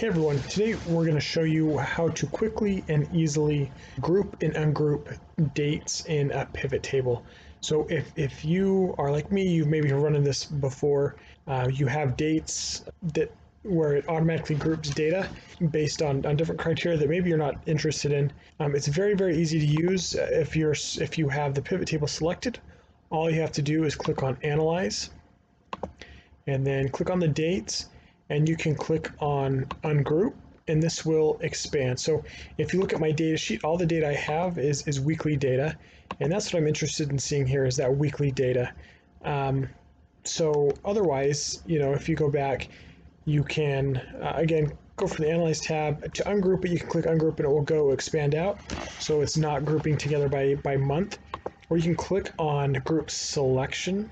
Hey everyone, today we're going to show you how to quickly and easily group and ungroup dates in a pivot table. So if you are like me, you've maybe run into this before, you have dates where it automatically groups data based on different criteria that maybe you're not interested in. It's very, very easy to use. If you have the pivot table selected, all you have to do is click on Analyze and then click on the dates, and you can click on Ungroup, and this will expand. So if you look at my data sheet, all the data I have is weekly data, and that's what I'm interested in seeing here, is that weekly data. So otherwise, if you go back, you can, again, go for the Analyze tab. To ungroup it, you can click Ungroup and it will go expand out, so it's not grouping together by month. Or you can click on Group Selection,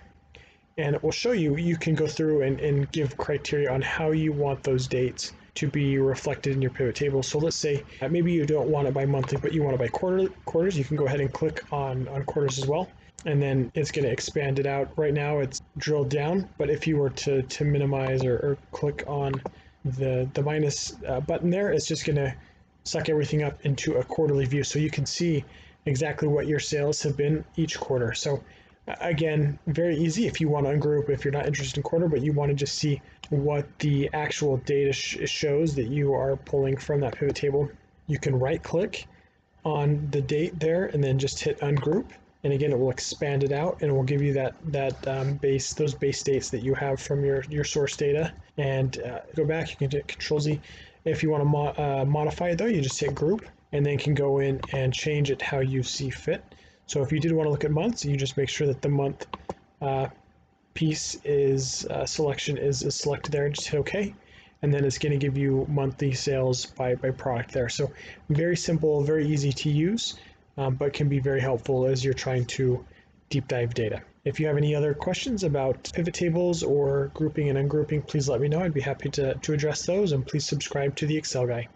and it will show you can go through and give criteria on how you want those dates to be reflected in your pivot table. So let's say maybe you don't want it by monthly, but you want it by quarters. You can go ahead and click on quarters as well, and then it's going to expand it out. Right now it's drilled down, but if you were to minimize or click on the minus button there, it's just going to suck everything up into a quarterly view, so you can see exactly what your sales have been each quarter. So again, very easy if you want to ungroup, if you're not interested in quarter, but you want to just see what the actual data shows that you are pulling from that pivot table. You can right click on the date there and then just hit ungroup. And again, it will expand it out and it will give you those base dates that you have from your source data. And go back, you can hit Control Z. If you want to modify it though, you just hit group and then can go in and change it how you see fit. So if you did want to look at months, you just make sure that the month piece selection is selected there, and just hit OK. And then it's going to give you monthly sales by product there. So very simple, very easy to use, but can be very helpful as you're trying to deep dive data. If you have any other questions about pivot tables or grouping and ungrouping, please let me know. I'd be happy to address those, and please subscribe to the Excel Guy.